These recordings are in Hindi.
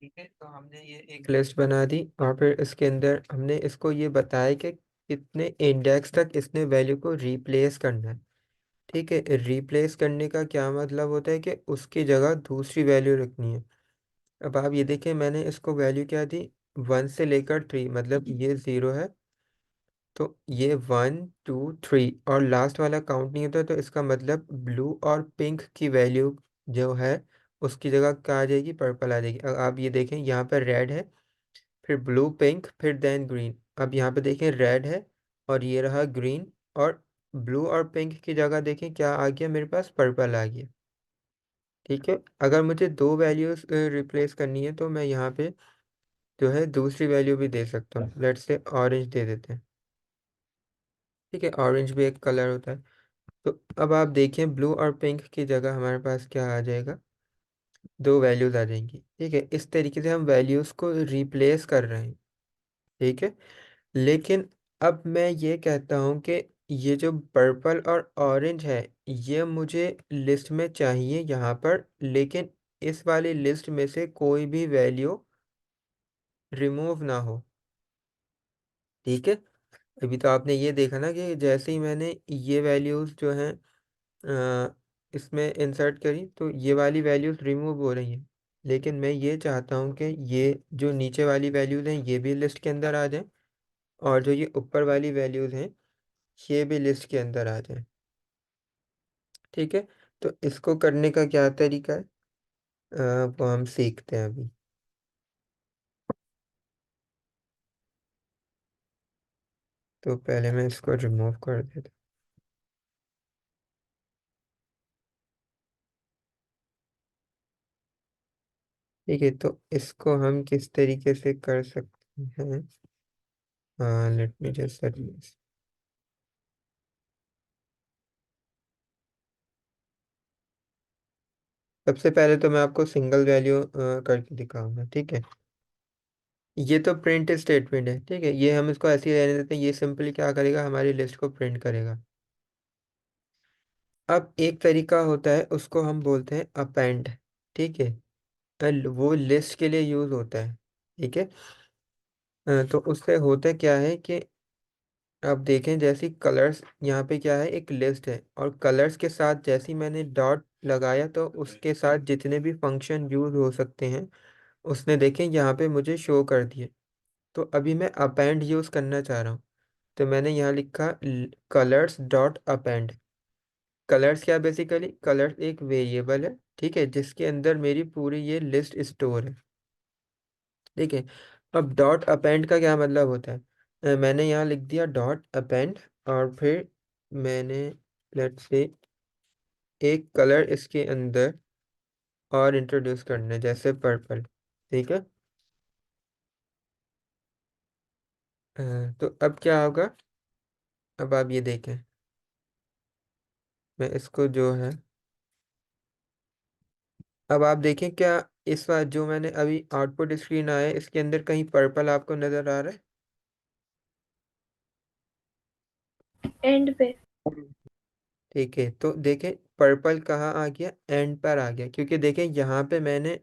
ठीक है, तो हमने ये एक लिस्ट बना दी और फिर इसके अंदर हमने इसको ये बताया कि कितने इंडेक्स तक इसने वैल्यू को रिप्लेस करना है। ठीक है, रिप्लेस करने का क्या मतलब होता है कि उसकी जगह दूसरी वैल्यू रखनी है। अब आप ये देखें, मैंने इसको वैल्यू क्या दी, 1 से लेकर 3, मतलब ये 0 है, तो ये 1 2 3 और लास्ट वाला काउंट नहीं होता, तो इसका मतलब ब्लू और पिंक की वैल्यू जो है उसकी जगह क्या आ जाएगी, पर्पल आ जाएगी। अब आप ये देखें, यहाँ पर रेड है, फिर ब्लू पिंक फिर देन ग्रीन। अब यहाँ पे देखें रेड है और ये रहा ग्रीन, और ब्लू और पिंक की जगह देखें क्या आ गया, मेरे पास पर्पल आ गया। ठीक है, अगर मुझे दो वैल्यूज रिप्लेस करनी है तो मैं यहाँ पे जो है दूसरी वैल्यू भी दे सकता हूँ। लेट्स से ऑरेंज दे देते हैं। ठीक है, ऑरेंज भी एक कलर होता है। तो अब आप देखें, ब्लू और पिंक की जगह हमारे पास क्या आ जाएगा, दो वैल्यूज आ जाएंगी। ठीक है, इस तरीके से हम वैल्यूज को रिप्लेस कर रहे हैं। ठीक है, लेकिन अब मैं ये कहता हूँ कि ये जो पर्पल और ऑरेंज है ये मुझे लिस्ट में चाहिए यहाँ पर, लेकिन इस वाली लिस्ट में से कोई भी वैल्यू रिमूव ना हो। ठीक है, अभी तो आपने ये देखा ना कि जैसे ही मैंने ये वैल्यूज जो हैं इसमें इंसर्ट करी तो ये वाली वैल्यूज रिमूव हो रही हैं। लेकिन मैं ये चाहता हूँ कि ये जो नीचे वाली वैल्यूज हैं ये भी लिस्ट के अंदर आ जाएं, और जो ये ऊपर वाली वैल्यूज हैं ये भी लिस्ट के अंदर आ जाएं। ठीक है, तो इसको करने का क्या तरीका है, वो हम सीखते हैं अभी। तो पहले मैं इसको रिमूव कर देता हूँ। ठीक है, तो इसको हम किस तरीके से कर सकते हैं, let me just set this. सबसे पहले तो मैं आपको सिंगल वैल्यू करके दिखाऊंगा। ठीक है, ये तो प्रिंट स्टेटमेंट है। ठीक है, ये हम इसको ऐसे ही रहने देते हैं, ये सिंपली क्या करेगा, हमारी लिस्ट को प्रिंट करेगा। अब एक तरीका होता है, उसको हम बोलते हैं अपेंड। ठीक है, वो लिस्ट के लिए यूज होता है। ठीक है, तो उससे होता क्या है कि अब देखें, जैसी कलर्स यहाँ पे क्या है, एक लिस्ट है, और कलर्स के साथ जैसे ही मैंने डॉट लगाया तो उसके साथ जितने भी फंक्शन यूज हो सकते हैं उसने देखें यहाँ पे मुझे शो कर दिए। तो अभी मैं अपेंड यूज करना चाह रहा हूँ, तो मैंने यहाँ लिखा कलर्स डॉट अपेंड। कलर्स क्या, बेसिकली कलर्स एक वेरिएबल है, ठीक है, जिसके अंदर मेरी पूरी ये लिस्ट स्टोर है। ठीक है, अब डॉट अपेंड का क्या मतलब होता है, मैंने यहाँ लिख दिया डॉट अपेंड, और फिर मैंने लेट्स से एक कलर इसके अंदर और इंट्रोड्यूस करना है, जैसे पर्पल। ठीक है, अ, तो अब क्या होगा, अब आप ये देखें, मैं इसको जो है, अब आप देखें क्या, इस बार जो मैंने अभी आउटपुट स्क्रीन आया है इसके अंदर कहीं पर्पल आपको नजर आ रहा है। एंड पे। ठीक है, तो देखें पर्पल कहाँ आ गया, एंड पर आ गया, क्योंकि देखें यहाँ पे मैंने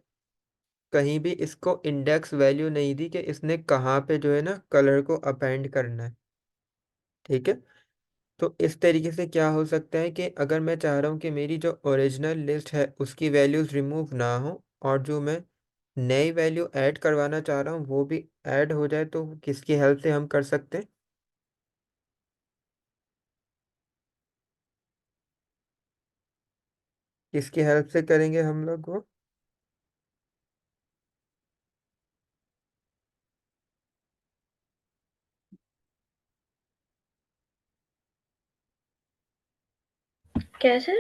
कहीं भी इसको इंडेक्स वैल्यू नहीं दी कि इसने कहाँ पे जो है ना कलर को अपेंड करना है। ठीक है, तो इस तरीके से क्या हो सकता है कि अगर मैं चाह रहा हूँ कि मेरी जो ओरिजिनल लिस्ट है उसकी वैल्यूज रिमूव ना हो, और जो मैं नई वैल्यू ऐड करवाना चाह रहा हूँ वो भी ऐड हो जाए, तो किसकी हेल्प से हम कर सकते हैं, किसकी हेल्प से करेंगे हम लोग वो, कैसे?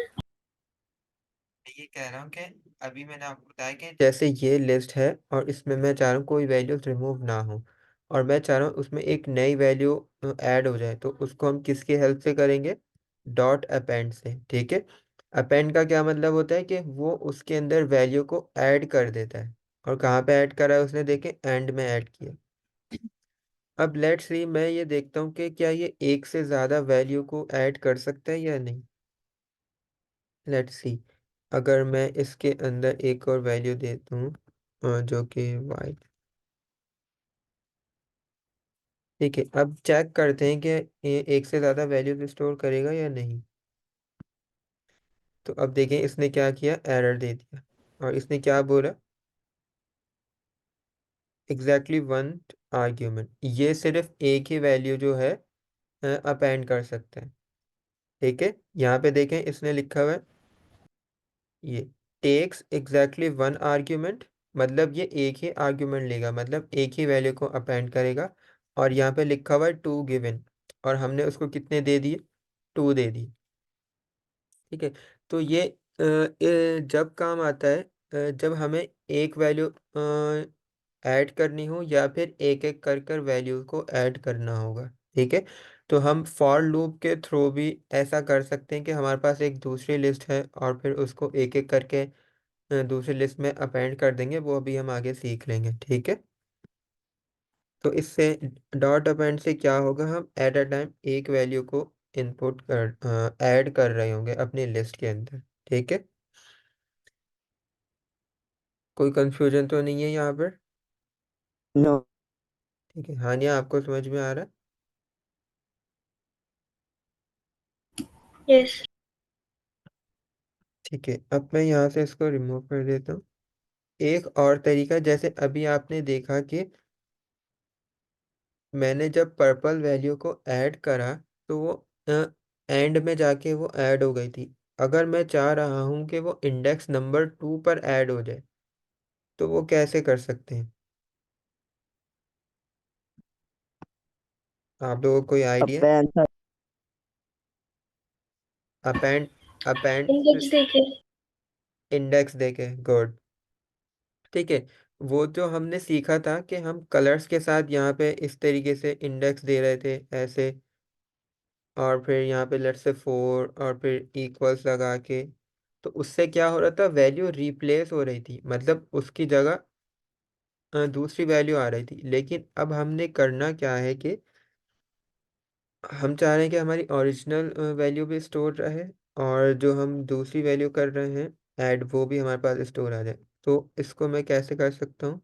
मैं ये कह रहा हूँ कि अभी मैंने आपको बताया कि जैसे ये लिस्ट है और इसमें मैं चाह रहा हूँ कोई वैल्यूज रिमूव ना हो, और मैं चाह रहा हूँ उसमें एक नई वैल्यू ऐड हो जाए, तो उसको हम किसकी हेल्प से करेंगे, डॉट अपेंड से। ठीक है, अपेंड का क्या मतलब होता है कि वो उसके अंदर वैल्यू को ऐड कर देता है, और कहाँ पे ऐड करा है उसने, देखें एंड में ऐड किया। अब लेट्स सी, मैं ये देखता हूँ कि क्या ये एक से ज़्यादा वैल्यू को ऐड कर सकता है या नहीं। लेट्स सी, अगर मैं इसके अंदर एक और वैल्यू देता हूँ, जो कि वाई। ठीक है, अब चेक करते हैं कि ये एक से ज़्यादा वैल्यूज स्टोर करेगा या नहीं। तो अब देखें इसने क्या किया, एरर दे दिया। और इसने क्या बोला, एग्जैक्टली वन आर्ग्यूमेंट, ये सिर्फ एक ही वैल्यू जो है अपेंड कर सकते हैं। ठीक है, यहाँ पे देखें इसने लिखा हुआ है ये टेक्स एग्जैक्टली वन आर्ग्यूमेंट, मतलब ये एक ही आर्ग्यूमेंट लेगा, मतलब एक ही वैल्यू को अपेंड करेगा। और यहाँ पे लिखा हुआ है टू गिवन, और हमने उसको कितने दे दिए, टू दे दिए। ठीक है, तो ये जब काम आता है जब हमें एक वैल्यू ऐड करनी हो, या फिर एक एक कर कर वैल्यू को ऐड करना होगा। ठीक है, तो हम फॉर लूप के थ्रू भी ऐसा कर सकते हैं कि हमारे पास एक दूसरी लिस्ट है और फिर उसको एक एक करके दूसरी लिस्ट में अपेंड कर देंगे, वो अभी हम आगे सीख लेंगे। ठीक है, तो इससे डॉट अपेंड से क्या होगा, हम एट अ टाइम एक वैल्यू को इनपुट कर ऐड कर रहे होंगे अपनी लिस्ट के अंदर। ठीक है, कोई कंफ्यूजन तो नहीं है यहाँ पर। नो। ठीक है, हानिया आपको समझ में आ रहा है। यस। ठीक है, अब मैं यहाँ से इसको रिमूव कर देता हूँ। एक और तरीका, जैसे अभी आपने देखा कि मैंने जब पर्पल वैल्यू को ऐड करा तो वो एंड में जाके वो ऐड हो गई थी। अगर मैं चाह रहा हूँ कि वो इंडेक्स नंबर 2 पर ऐड हो जाए, तो वो कैसे कर सकते हैं, आप लोगों को कोई idea. Append. Append, append index देखे। इंडेक्स देके, गुड। ठीक है, वो जो हमने सीखा था कि हम कलर्स के साथ यहाँ पे इस तरीके से इंडेक्स दे रहे थे ऐसे, और फिर यहाँ पे लेट्स से 4 और फिर इक्वल्स लगा के, तो उससे क्या हो रहा था, वैल्यू रिप्लेस हो रही थी, मतलब उसकी जगह दूसरी वैल्यू आ रही थी। लेकिन अब हमने करना क्या है कि हम चाह रहे हैं कि हमारी ओरिजिनल वैल्यू भी स्टोर रहे, और जो हम दूसरी वैल्यू कर रहे हैं ऐड, वो भी हमारे पास स्टोर आ जाए। तो इसको मैं कैसे कर सकता हूँ,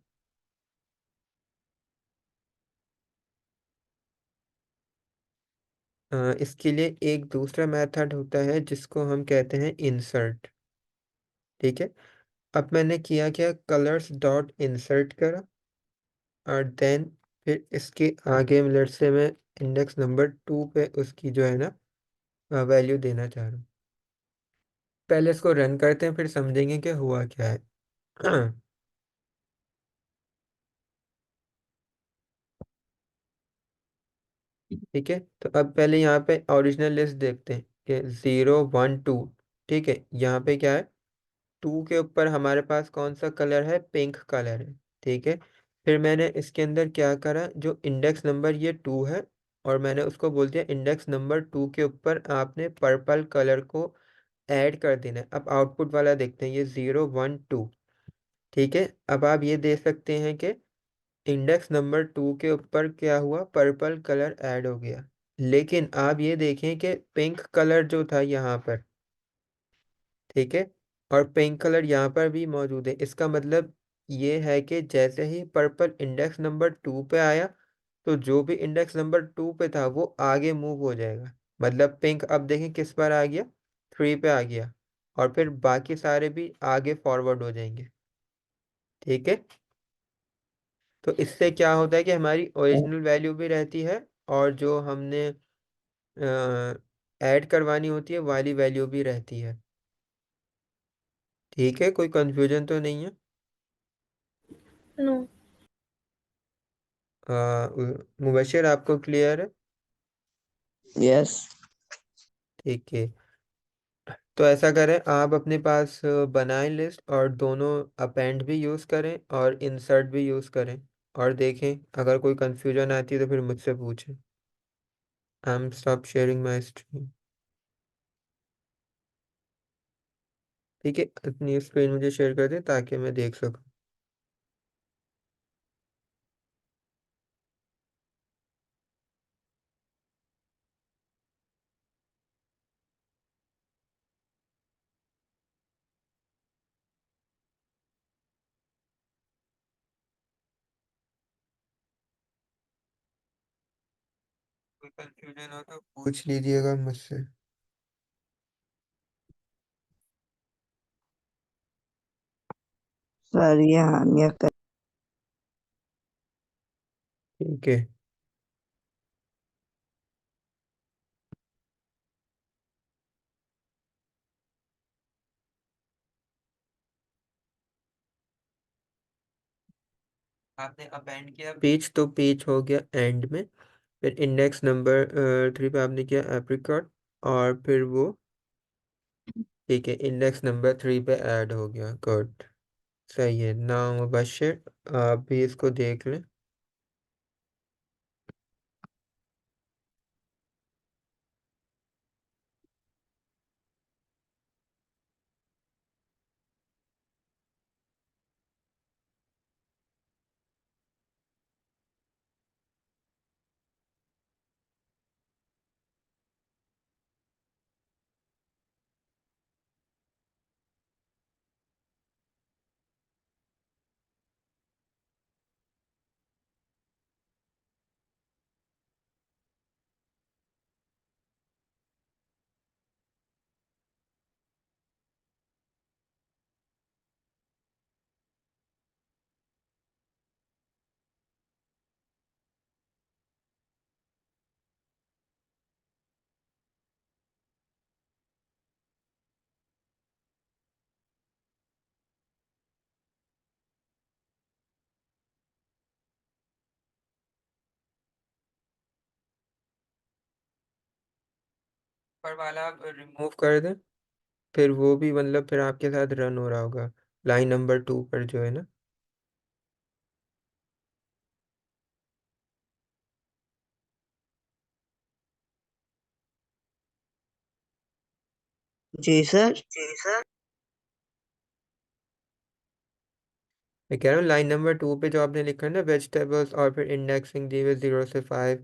इसके लिए एक दूसरा मेथड होता है जिसको हम कहते हैं इंसर्ट। ठीक है, अब मैंने किया क्या, कलर्स डॉट इंसर्ट करा, और देन फिर इसके आगे लेट्स से मैं इंडेक्स नंबर 2 पे उसकी जो है ना वैल्यू देना चाह रहा हूँ। पहले इसको रन करते हैं, फिर समझेंगे कि हुआ क्या है। ठीक है, तो अब पहले यहाँ पे ओरिजिनल लिस्ट देखते हैं कि 0 1 2। ठीक है, यहाँ पे क्या है, 2 के ऊपर हमारे पास कौन सा कलर है, पिंक कलर है। ठीक है, फिर मैंने इसके अंदर क्या करा, जो इंडेक्स नंबर ये 2 है, और मैंने उसको बोल दिया इंडेक्स नंबर 2 के ऊपर आपने पर्पल कलर को ऐड कर देना है। अब आउटपुट वाला देखते हैं, ये 0 1 2। ठीक है, अब आप ये देख सकते हैं कि इंडेक्स नंबर 2 के ऊपर क्या हुआ, पर्पल कलर ऐड हो गया। लेकिन आप ये देखें कि पिंक कलर जो था यहाँ पर, ठीक है, और पिंक कलर यहाँ पर भी मौजूद है। इसका मतलब ये है कि जैसे ही पर्पल इंडेक्स नंबर 2 पे आया, तो जो भी इंडेक्स नंबर 2 पे था वो आगे मूव हो जाएगा। मतलब पिंक अब देखें किस पर आ गया, 3 पे आ गया, और फिर बाकी सारे भी आगे फॉरवर्ड हो जाएंगे। ठीक है, तो इससे क्या होता है कि हमारी ओरिजिनल वैल्यू भी रहती है, और जो हमने ऐड करवानी होती है वाली वैल्यू भी रहती है। ठीक है, कोई कंफ्यूजन तो नहीं है। नो। मुबशिर आपको क्लियर है। यस। ठीक है, तो ऐसा करें, आप अपने पास बनाएं लिस्ट, और दोनों अपेंड भी यूज़ करें और इंसर्ट भी यूज़ करें, और देखें अगर कोई कंफ्यूजन आती है तो फिर मुझसे पूछें। I am stop sharing my screen. ठीक है, अपनी स्क्रीन मुझे शेयर कर दें ताकि मैं देख सकूं। कोई कंफ्यूजन हो तो पूछ लीजिएगा मुझसे। सर ये हानिया कर। ठीक है। आपने अपेंड किया पेज तो पेज हो गया एंड में। फिर इंडेक्स नंबर 3 पे आपने किया एप्रिकॉट, और फिर वो ठीक है इंडेक्स नंबर 3 पे ऐड हो गया। गुड। सही है। नाउ मुबशिर, आप भी इसको देख लें। ऊपर वाला रिमूव कर दें, फिर वो भी मतलब फिर आपके साथ रन हो रहा होगा लाइन नंबर 2 पर जो है ना। जी सर। मैं कह रहा हूँ लाइन नंबर 2 पे जो आपने लिखा है ना वेजिटेबल्स और फिर इंडेक्सिंग दी हुई 0 से 5,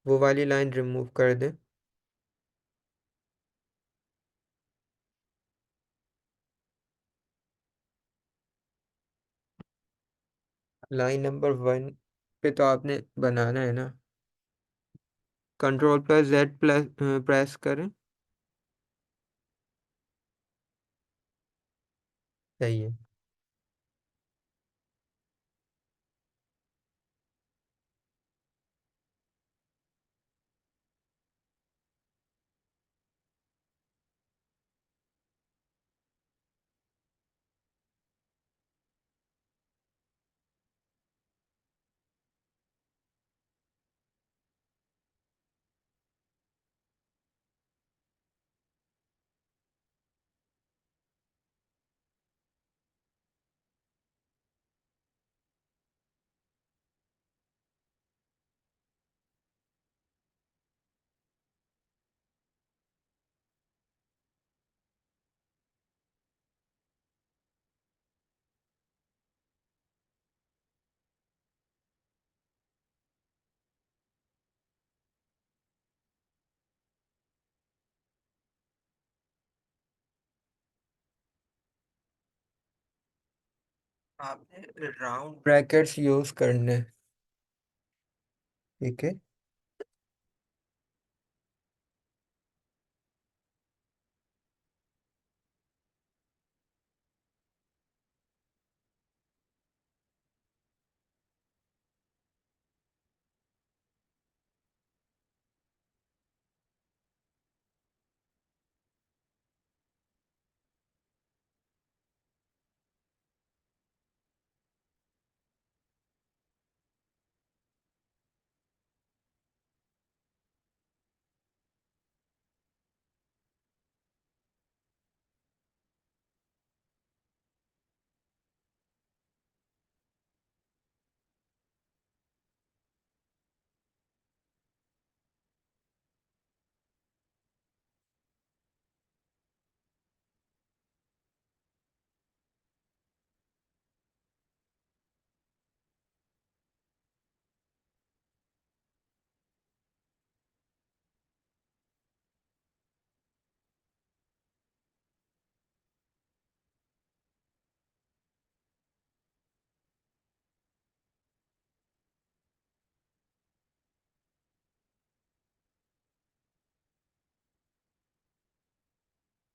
वो वाली लाइन रिमूव कर दें। लाइन नंबर 1 पे तो आपने बनाना है ना। कंट्रोल+Z प्लस प्रेस करें। सही है। आपने राउंड ब्रैकेट्स यूज करने। ठीक है।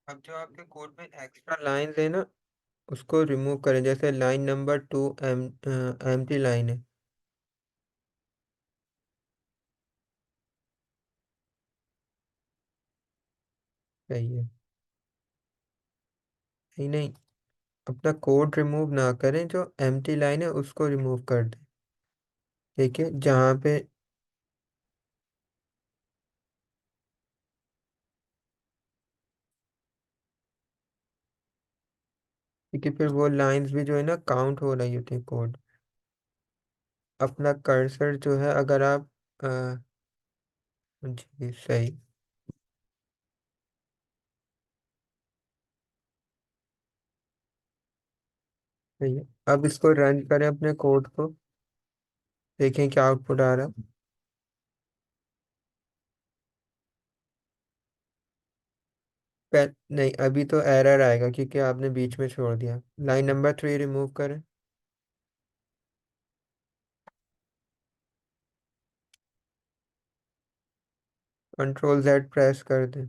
अब जो आपके कोड में एक्स्ट्रा लाइन है ना, उसको रिमूव करें। जैसे लाइन नंबर 2 एम्प्टी लाइन है। सही है। नहीं नहीं, अपना कोड रिमूव ना करें, जो एम्प्टी लाइन है उसको रिमूव कर दें। ठीक है, जहाँ पे। क्योंकि फिर वो लाइंस भी जो है ना काउंट हो रही होती है कोड। अपना कर्सर जो है, अगर आप जी सही। सही है। अब इसको रन करें अपने कोड को। देखें क्या आउटपुट आ रहा है। नहीं, अभी तो एरर आएगा क्योंकि आपने बीच में छोड़ दिया। लाइन नंबर 3 रिमूव करें। कंट्रोल जेड प्रेस कर दें।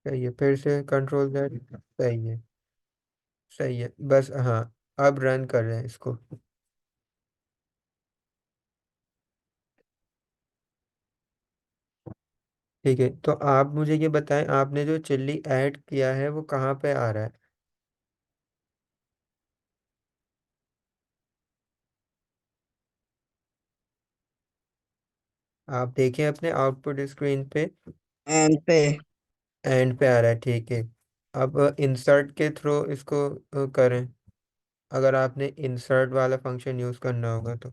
सही है, फिर से कंट्रोल जेड। सही है। सही है, बस हाँ। अब रन कर रहे हैं इसको। ठीक है, तो आप मुझे ये बताएं, आपने जो चिल्ली ऐड किया है वो कहाँ पे आ रहा है। आप देखें अपने आउटपुट स्क्रीन पे। एंड पे। एंड पे आ रहा है, ठीक है। अब इंसर्ट के थ्रू इसको करें। अगर आपने इंसर्ट वाला फंक्शन यूज़ करना होगा तो।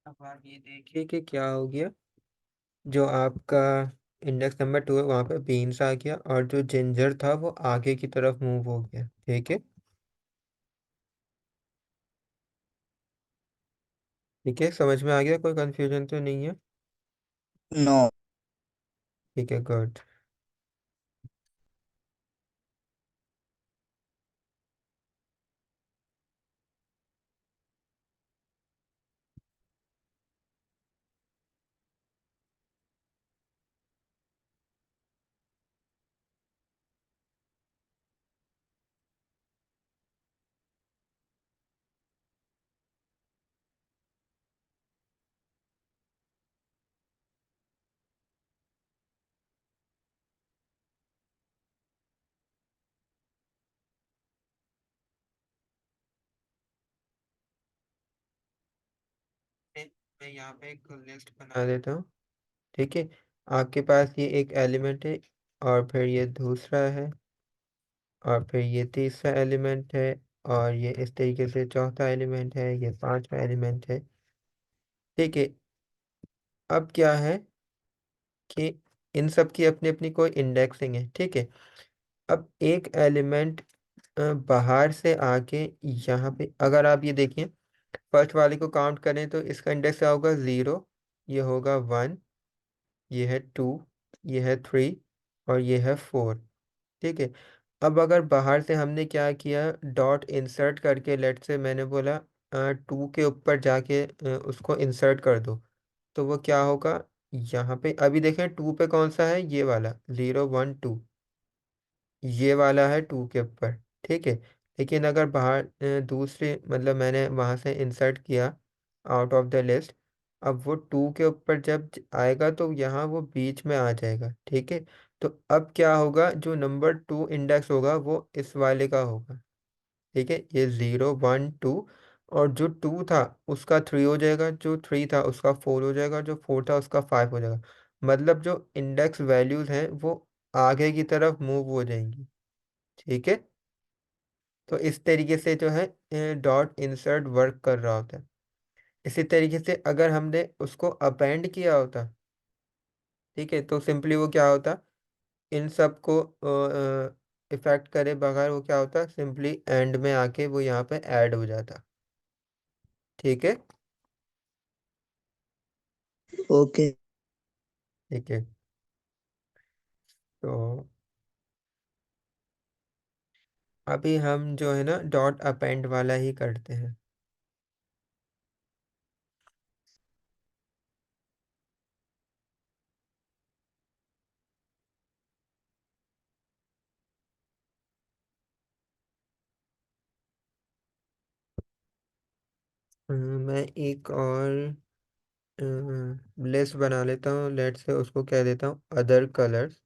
अब आप ये देखिए कि क्या हो गया। जो आपका इंडेक्स नंबर 2 है वहाँ पे बीन्स आ गया, और जो जिंजर था वो आगे की तरफ मूव हो गया। ठीक है। ठीक है, समझ में आ गया, कोई कंफ्यूजन तो नहीं है। नो। ठीक है, गुड। मैं यहाँ पे एक लिस्ट बना देता हूँ। ठीक है। आपके पास ये एक एलिमेंट है, और फिर ये दूसरा है, और फिर ये तीसरा एलिमेंट है, और ये इस तरीके से चौथा एलिमेंट है, ये पांचवा एलिमेंट है। ठीक है। अब क्या है कि इन सब की अपनी अपनी कोई इंडेक्सिंग है। ठीक है। अब एक एलिमेंट बाहर से आके यहाँ पे अगर आप ये देखिए, फर्स्ट वाले को काउंट करें तो इसका इंडेक्स क्या होगा, 0, ये होगा 1, ये है 2, ये है 3, और ये है 4। ठीक है। अब अगर बाहर से हमने क्या किया, डॉट इंसर्ट करके, लेट से मैंने बोला 2 के ऊपर जाके उसको इंसर्ट कर दो, तो वो क्या होगा, यहाँ पे अभी देखें 2 पे कौन सा है, ये वाला 0 1 2, ये वाला है 2 के ऊपर। ठीक है। लेकिन अगर बाहर दूसरे मतलब मैंने वहाँ से इंसर्ट किया आउट ऑफ द लिस्ट, अब वो 2 के ऊपर जब आएगा तो यहाँ वो बीच में आ जाएगा। ठीक है। तो अब क्या होगा, जो नंबर 2 इंडेक्स होगा वो इस वाले का होगा। ठीक है, ये 0 1 2, और जो 2 था उसका 3 हो जाएगा, जो 3 था उसका 4 हो जाएगा, जो 4 था उसका 5 हो जाएगा। मतलब जो इंडेक्स वैल्यूज हैं वो आगे की तरफ मूव हो जाएंगी। ठीक है। तो इस तरीके से जो है डॉट इंसर्ट वर्क कर रहा होता है। इसी तरीके से अगर हमने उसको अपेंड किया होता, ठीक है, तो सिंपली वो क्या होता, इन सब को इफेक्ट करे बगैर वो क्या होता, सिंपली एंड में आके वो यहाँ पे ऐड हो जाता। ठीक है। ओके। ठीक है। तो अभी हम जो है ना डॉट अपेंड वाला ही करते हैं। मैं एक और लिस्ट बना लेता हूँ, लेट से उसको कह देता हूँ अदर कलर्स।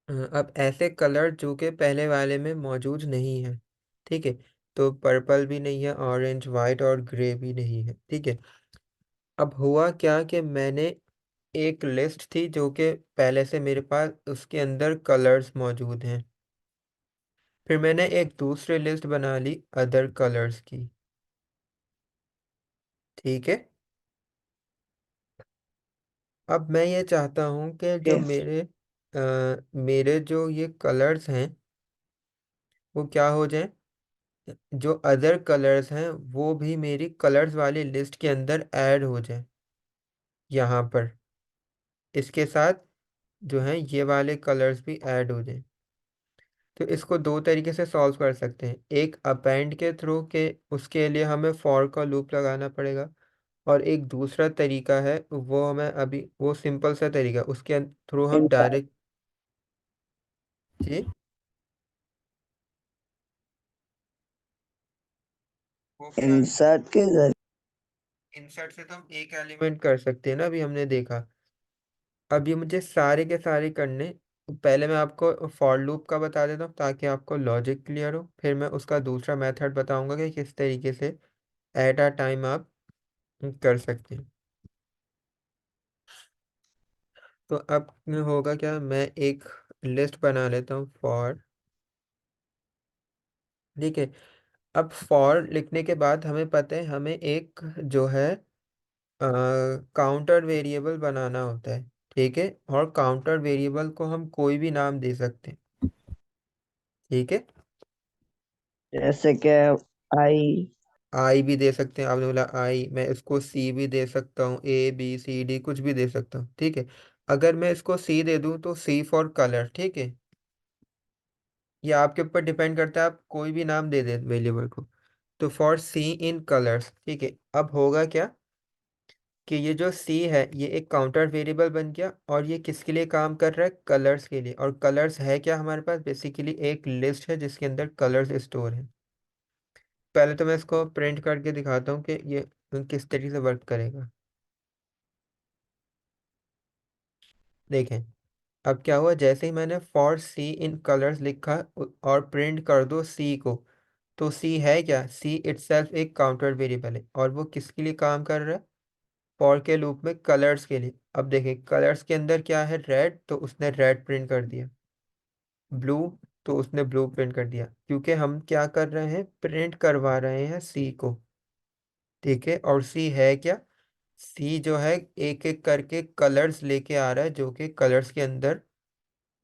अब ऐसे कलर जो कि पहले वाले में मौजूद नहीं है। ठीक है। तो पर्पल भी नहीं है, ऑरेंज वाइट और ग्रे भी नहीं है। ठीक है। अब हुआ क्या कि मैंने एक लिस्ट थी जो कि पहले से मेरे पास उसके अंदर कलर्स मौजूद हैं, फिर मैंने एक दूसरी लिस्ट बना ली अदर कलर्स की। ठीक है। अब मैं ये चाहता हूँ कि जो मेरे जो ये कलर्स हैं वो क्या हो जाए, जो अदर कलर्स हैं वो भी मेरी कलर्स वाली लिस्ट के अंदर ऐड हो जाए यहाँ पर, इसके साथ जो है ये वाले कलर्स भी ऐड हो जाए। तो इसको दो तरीके से सॉल्व कर सकते हैं, एक अपेंड के थ्रू के उसके लिए हमें फॉर का लूप लगाना पड़ेगा, और एक दूसरा तरीका है वो हमें अभी वो सिंपल सा तरीका उसके थ्रू हम इंसर्ट। डायरेक्ट। जी। वो क्या, इंसर्ट के जरिए। इंसर्ट से तो हम एक एलिमेंट कर सकते हैं ना, अभी हमने देखा। अब ये मुझे सारे के सारे करने, पहले मैं आपको फॉर लूप का बता देता हूँ ताकि आपको लॉजिक क्लियर हो, फिर मैं उसका दूसरा मेथड बताऊंगा कि किस तरीके से एट अ टाइम आप कर सकते हैं। तो अब होगा क्या, मैं एक लिस्ट बना लेता हूँ फॉर। ठीक है। अब फॉर लिखने के बाद हमें पता है हमें एक जो है काउंटर वेरिएबल बनाना होता है। ठीक है। और काउंटर वेरिएबल को हम कोई भी नाम दे सकते हैं। ठीक है। जैसे कि आई। आई भी दे सकते हैं, आपने बोला आई, मैं इसको सी भी दे सकता हूँ, A B C D कुछ भी दे सकता हूँ। ठीक है। अगर मैं इसको सी दे दूँ तो सी फॉर कलर। ठीक है। ये आपके ऊपर डिपेंड करता है, आप कोई भी नाम दे दे वेरिएबल को। तो फॉर सी इन कलर्स। ठीक है। अब होगा क्या कि ये जो सी है ये एक काउंटर वेरिएबल बन गया, और ये किसके लिए काम कर रहा है, कलर्स के लिए। और कलर्स है क्या हमारे पास, बेसिकली एक लिस्ट है जिसके अंदर कलर्स स्टोर है। पहले तो मैं इसको प्रिंट करके दिखाता हूँ कि ये किस तरीके से वर्क करेगा। देखें, अब क्या हुआ, जैसे ही मैंने फॉर सी इन कलर्स लिखा और प्रिंट कर दो सी को, तो सी है क्या, सी इटसेल्फ एक काउंटर वेरिएबल है, और वो किसके लिए काम कर रहा है, फॉर के लूप में कलर्स के लिए, अब देखिए कलर्स के अंदर क्या है, रेड, तो उसने रेड प्रिंट कर दिया। ब्लू, तो उसने ब्लू प्रिंट कर दिया, क्योंकि हम क्या कर रहे हैं, प्रिंट करवा रहे हैं सी को। ठीक है, और सी है क्या, सी जो है एक एक करके कलर्स लेके आ रहा है, जो कि कलर्स के अंदर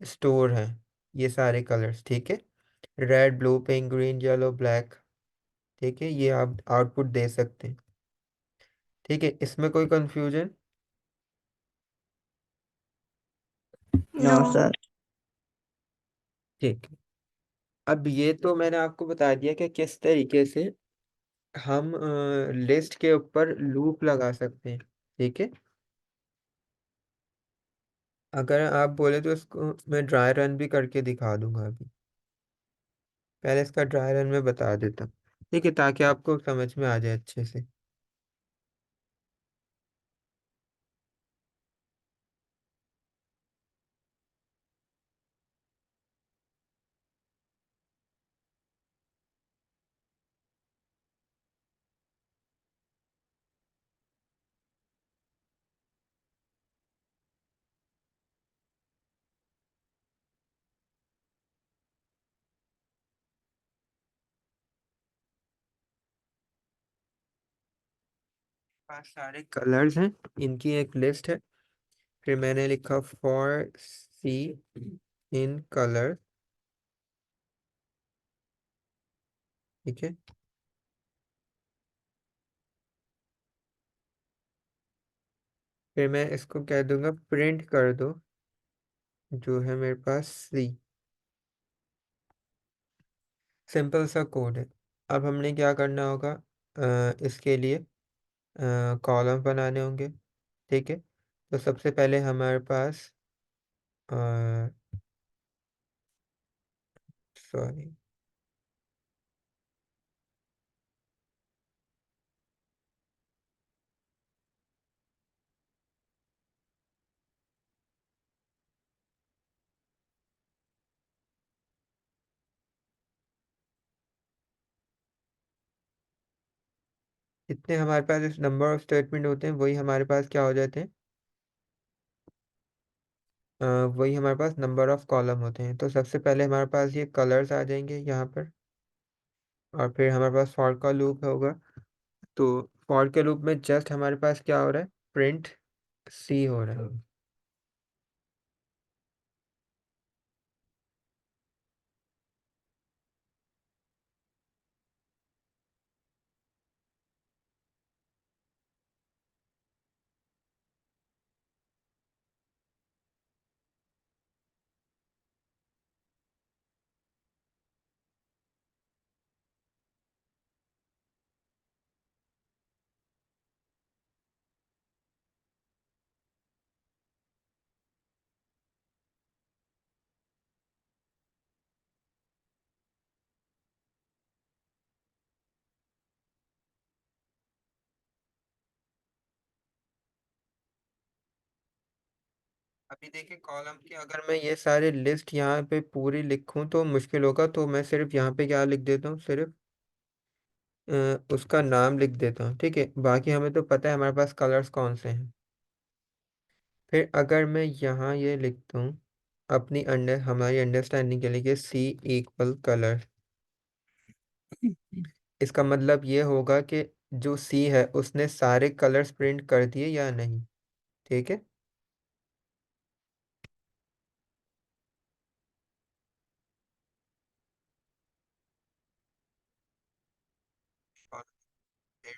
स्टोर है, ये सारे कलर्स। ठीक है, red, blue, pink, green, yellow, black. ठीक है, ये आप आउटपुट दे सकते हैं। ठीक है, इसमें कोई कंफ्यूजन? No No. सर। ठीक है, अब ये तो मैंने आपको बता दिया कि किस तरीके से हम लिस्ट के ऊपर लूप लगा सकते हैं। ठीक है, अगर आप बोले तो इसको मैं ड्राई रन भी करके दिखा दूंगा अभी। पहले इसका ड्राई रन में बता देता हूँ, ठीक है, ताकि आपको समझ में आ जाए अच्छे से। पास सारे कलर्स हैं, इनकी एक लिस्ट है। फिर मैंने लिखा फॉर सी इन कलर। ठीक है, फिर मैं इसको कह दूंगा प्रिंट कर दो, जो है मेरे पास सी। सिंपल सा कोड है। अब हमने क्या करना होगा, इसके लिए कॉलम बनाने होंगे। ठीक है, तो सबसे पहले हमारे पास, सॉरी, जितने हमारे पास इस नंबर ऑफ स्टेटमेंट होते हैं वही हमारे पास क्या हो जाते हैं, अ, वही हमारे पास नंबर ऑफ कॉलम होते हैं। तो सबसे पहले हमारे पास ये कलर्स आ जाएंगे यहाँ पर, और फिर हमारे पास फॉर का लूप होगा। तो फॉर के लूप में जस्ट हमारे पास क्या हो रहा है, प्रिंट सी हो रहा है। अभी देखिए कॉलम की अगर मैं ये सारे लिस्ट यहाँ पे पूरी लिखूं तो मुश्किल होगा, तो मैं सिर्फ यहाँ पे क्या लिख देता हूँ, सिर्फ उसका नाम लिख देता हूँ। ठीक है, बाकी हमें तो पता है हमारे पास कलर्स कौन से हैं। फिर अगर मैं यहाँ ये लिखता हूँ अपनी अंडर हमारी अंडरस्टैंडिंग के लिए कि सी इक्वल कलर, इसका मतलब ये होगा कि जो सी है उसने सारे कलर्स प्रिंट कर दिए या नहीं। ठीक है, और फिर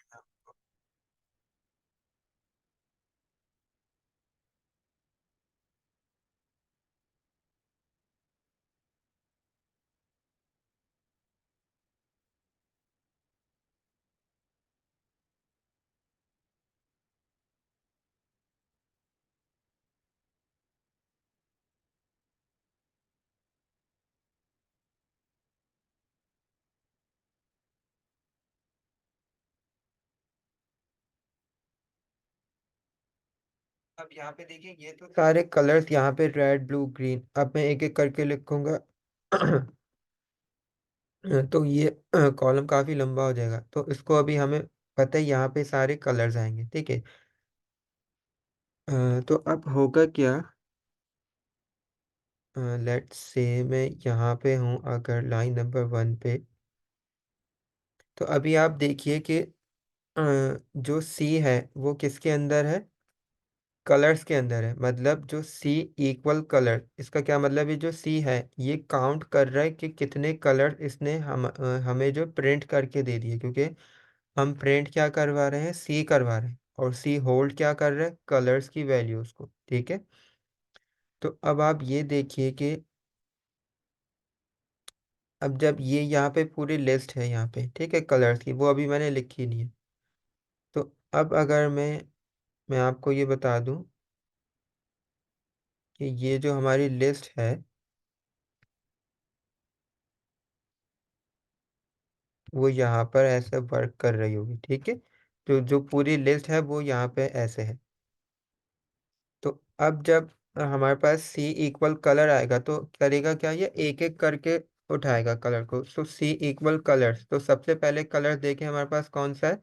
अब यहाँ पे देखिए ये तो सारे कलर्स यहाँ पे रेड, ब्लू, ग्रीन, अब मैं एक एक करके लिखूंगा तो ये कॉलम काफी लंबा हो जाएगा, तो इसको अभी हमें पता है यहाँ पे सारे कलर्स आएंगे। ठीक है, तो अब होगा क्या, लेट्स से मैं यहाँ पे हूँ अगर लाइन नंबर 1 पे, तो अभी आप देखिए कि जो सी है वो किसके अंदर है, कलर्स के अंदर है। मतलब जो सी इक्वल कलर, इसका क्या मतलब है, जो सी है ये काउंट कर रहा है कि कितने कलर इसने हमें जो प्रिंट करके दे दिए, क्योंकि हम प्रिंट क्या करवा रहे हैं, सी करवा रहे हैं, और सी होल्ड क्या कर रहा है, कलर्स की वैल्यूज को। ठीक है, तो अब आप ये देखिए कि अब जब ये यहाँ पे पूरी लिस्ट है यहाँ पे, ठीक है, कलर्स की, वो अभी मैंने लिखी नहीं है। तो अब अगर मैं आपको ये बता दूं कि ये जो हमारी लिस्ट है वो यहाँ पर ऐसे वर्क कर रही होगी। ठीक है, तो जो पूरी लिस्ट है वो यहाँ पे ऐसे है। तो अब जब हमारे पास सी इक्वल कलर आएगा तो करेगा क्या, ये एक एक करके उठाएगा कलर को। तो सी इक्वल कलर्स, तो सबसे पहले कलर देखें हमारे पास कौन सा है,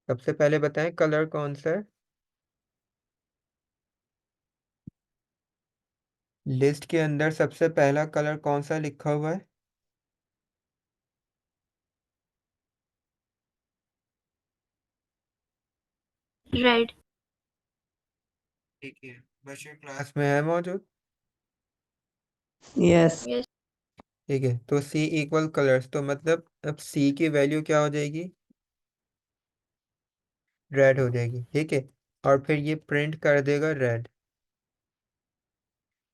सबसे पहले बताएं कलर कौन सा है। लिस्ट के अंदर सबसे पहला कलर कौन सा लिखा हुआ है। रेड। ठीक है, बशर क्लास में है मौजूद। यस। यस। ठीक है, तो सी इक्वल कलर्स, तो मतलब अब सी की वैल्यू क्या हो जाएगी, रेड हो जाएगी। ठीक है, और फिर ये प्रिंट कर देगा रेड।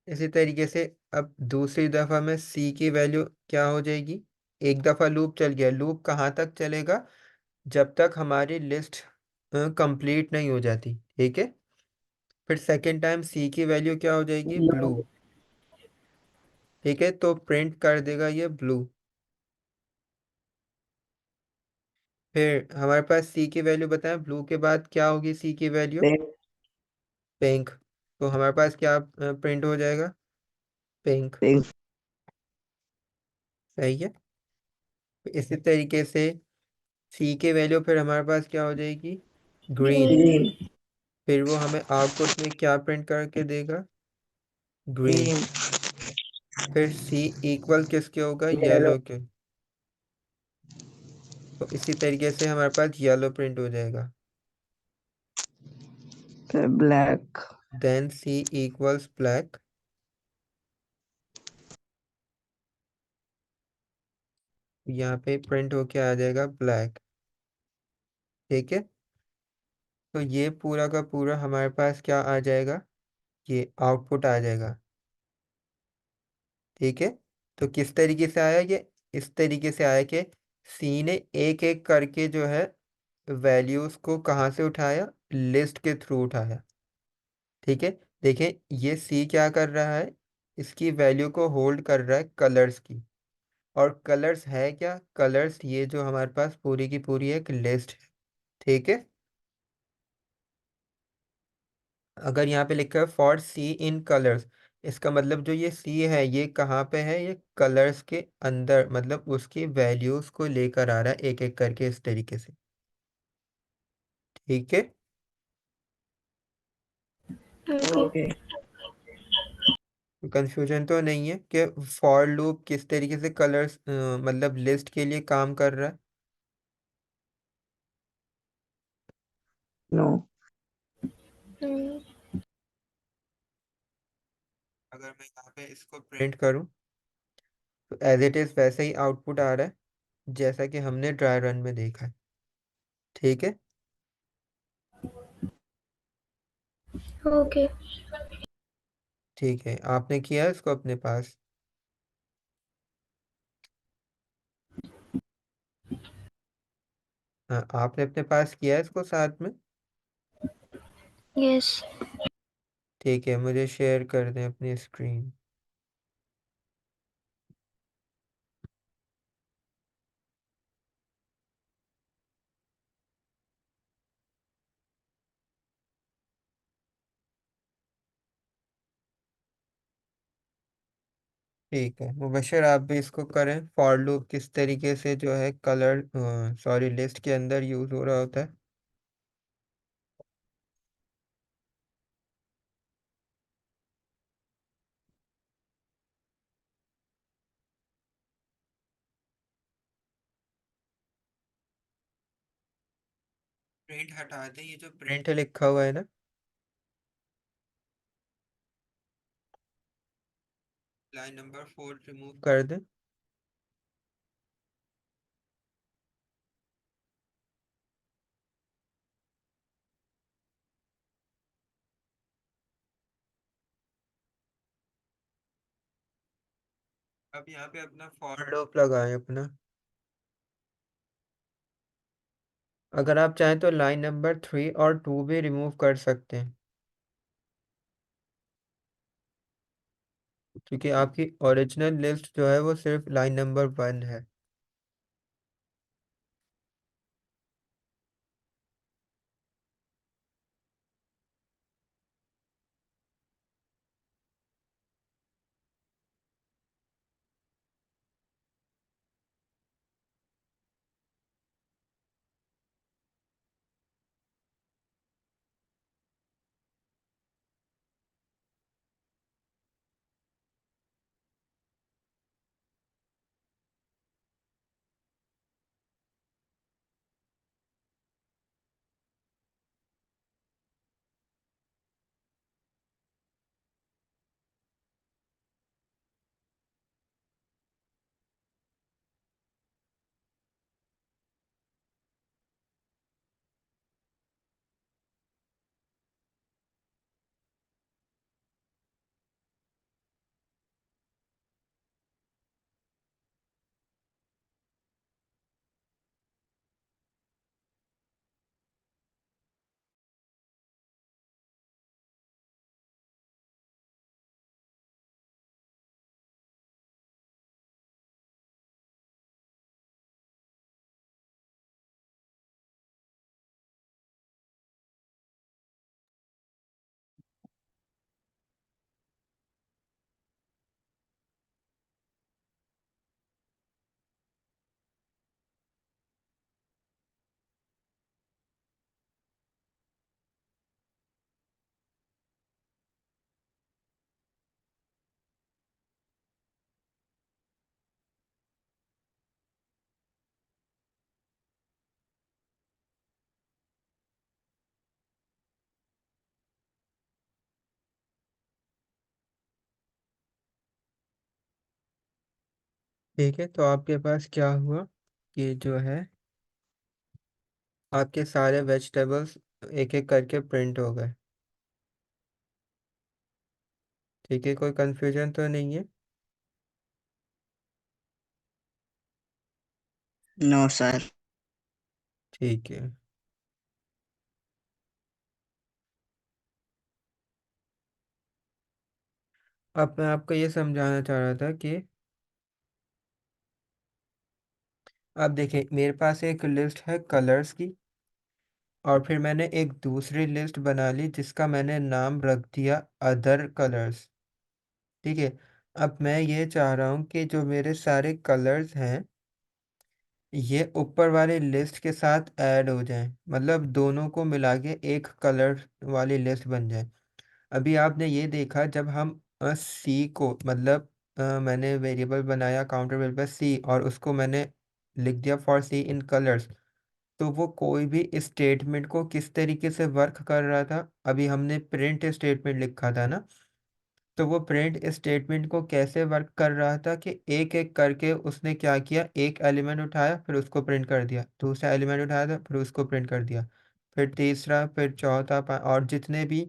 इसी तरीके से अब दूसरी दफा में सी की वैल्यू क्या हो जाएगी, एक दफा लूप चल गया, लूप कहाँ तक चलेगा, जब तक हमारी लिस्ट कंप्लीट नहीं हो जाती। ठीक है, फिर सेकेंड टाइम सी की वैल्यू क्या हो जाएगी, ब्लू। ठीक है, तो प्रिंट कर देगा ये ब्लू। फिर हमारे पास सी की वैल्यू बताएं, ब्लू के बाद क्या होगी सी की वैल्यू, पिंक। पिंक। तो हमारे पास क्या प्रिंट हो जाएगा, पिंक। पिंक। सही है, इसी तरीके से सी की वैल्यू फिर हमारे पास क्या हो जाएगी, ग्रीन। ग्रीन। ग्रीन। फिर वो हमें आउटपुट में क्या प्रिंट करके देगा, ग्रीन। ग्रीन। फिर सी इक्वल किसके होगा, येलो। येलो के। तो इसी तरीके से हमारे पास येलो प्रिंट हो जाएगा। फिर ब्लैक। देन सी इक्वल्स ब्लैक, यहाँ पे प्रिंट होके आ जाएगा ब्लैक। ठीक है, तो ये पूरा का पूरा हमारे पास क्या आ जाएगा, ये आउटपुट आ जाएगा। ठीक है, तो किस तरीके से आया ये, इस तरीके से आया कि सी ने एक एक करके जो है वैल्यूज को कहाँ से उठाया, लिस्ट के थ्रू उठाया। ठीक है, देखें ये सी क्या कर रहा है, इसकी वैल्यू को होल्ड कर रहा है कलर्स की। और कलर्स है क्या, कलर्स ये जो हमारे पास पूरी की पूरी एक लिस्ट है। ठीक है, अगर यहाँ पे लिखा है फॉर सी इन कलर्स, इसका मतलब जो ये सी है ये कहाँ पे है, ये कलर्स के अंदर, मतलब उसकी वैल्यूज को लेकर आ रहा है एक एक करके इस तरीके से। ठीक है, ओके। ओके। कंफ्यूजन तो नहीं है कि फॉर लूप किस तरीके से कलर्स मतलब लिस्ट के लिए काम कर रहा है। नो। अगर मैं यहाँ पे इसको प्रिंट करूँ तो एज इट इज वैसे ही आउटपुट आ रहा है जैसा कि हमने ड्राई रन में देखा है। ठीक है, ओके। ठीक है, आपने किया है इसको अपने पास। हाँ, आपने अपने पास किया है इसको साथ में। यस। ठीक है, मुझे शेयर कर दें अपनी स्क्रीन। ठीक है मुबशर, आप भी इसको करें। फॉर लूप किस तरीके से जो है कलर, सॉरी, लिस्ट के अंदर यूज हो रहा होता है। प्रिंट हटा दें, ये जो प्रिंट लिखा हुआ है ना, लाइन नंबर 4 रिमूव कर दें। अब यहाँ पे अपना फॉर लूप लगाएं अपना। अगर आप चाहें तो लाइन नंबर 3 और 2 भी रिमूव कर सकते हैं, क्योंकि आपकी ओरिजिनल लिस्ट जो है वो सिर्फ लाइन नंबर 1 है। ठीक है, तो आपके पास क्या हुआ कि जो है आपके सारे वेजिटेबल्स एक एक करके प्रिंट हो गए। ठीक है, कोई कंफ्यूजन तो नहीं है। No sir. ठीक है। अब मैं आपको ये समझाना चाह रहा था कि अब देखिए मेरे पास एक लिस्ट है कलर्स की, और फिर मैंने एक दूसरी लिस्ट बना ली जिसका मैंने नाम रख दिया अदर कलर्स। ठीक है। अब मैं ये चाह रहा हूँ कि जो मेरे सारे कलर्स हैं ये ऊपर वाली लिस्ट के साथ ऐड हो जाएं, मतलब दोनों को मिला के एक कलर वाली लिस्ट बन जाए। अभी आपने ये देखा, जब हम सी को मतलब मैंने वेरिएबल बनाया काउंटर वेरिएबल सी, और उसको मैंने लिख दिया फॉर सी इन कलर्स, तो वो कोई भी स्टेटमेंट को किस तरीके से वर्क कर रहा था, अभी हमने प्रिंट स्टेटमेंट लिखा था ना, तो वो प्रिंट स्टेटमेंट को कैसे वर्क कर रहा था कि एक एक करके उसने क्या किया, एक एलिमेंट उठाया फिर उसको प्रिंट कर दिया, दूसरा एलिमेंट उठाया था फिर उसको प्रिंट कर दिया, फिर तीसरा, फिर चौथा, और जितने भी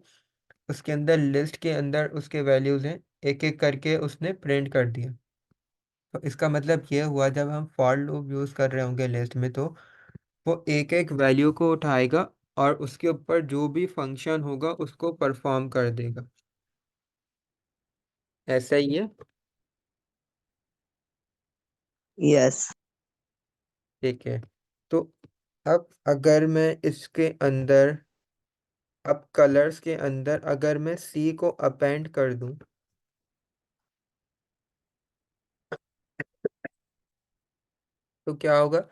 उसके अंदर लिस्ट के अंदर उसके वैल्यूज हैं एक एक करके उसने प्रिंट कर दिया। तो इसका मतलब ये हुआ, जब हम फॉर लूप यूज कर रहे होंगे लिस्ट में, तो वो एक एक वैल्यू को उठाएगा और उसके ऊपर जो भी फंक्शन होगा उसको परफॉर्म कर देगा। ऐसा ही है। यस। ठीक है। तो अब अगर मैं इसके अंदर, अब कलर्स के अंदर अगर मैं सी को अपेंड कर दूं, तो क्या होगा,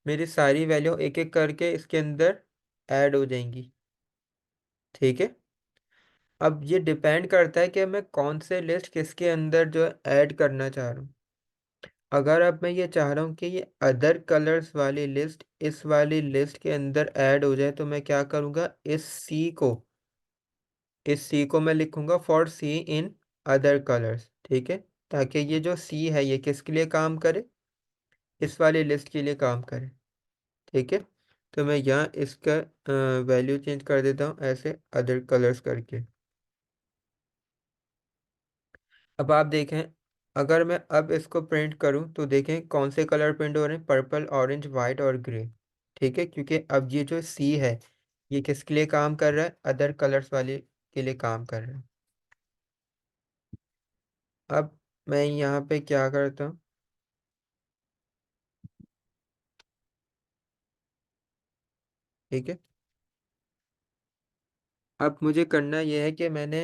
मेरी सारी वैल्यू एक एक करके इसके अंदर ऐड हो जाएंगी। ठीक है। अब ये डिपेंड करता है कि मैं कौन से लिस्ट किसके अंदर जो ऐड करना चाह रहा हूँ। अगर अब मैं ये चाह रहा हूँ कि ये अदर कलर्स वाली लिस्ट इस वाली लिस्ट के अंदर ऐड हो जाए, तो मैं क्या करूँगा, इस सी को मैं लिखूंगा for C in other colours. ठीक है। ताकि ये जो सी है ये किसके लिए काम करे, इस वाली लिस्ट के लिए काम करे। ठीक है। तो मैं यहाँ इसका वैल्यू चेंज कर देता हूँ ऐसे अदर कलर्स करके। अब आप देखें, अगर मैं अब इसको प्रिंट करूं तो देखें कौन से कलर प्रिंट हो रहे हैं, पर्पल, ऑरेंज, वाइट और ग्रे। ठीक है, क्योंकि अब ये जो सी है ये किसके लिए काम कर रहा है, अदर कलर्स वाले के लिए काम कर रहा है। अब मैं यहाँ पे क्या करता हूँ, ठीक है। अब मुझे करना यह है कि मैंने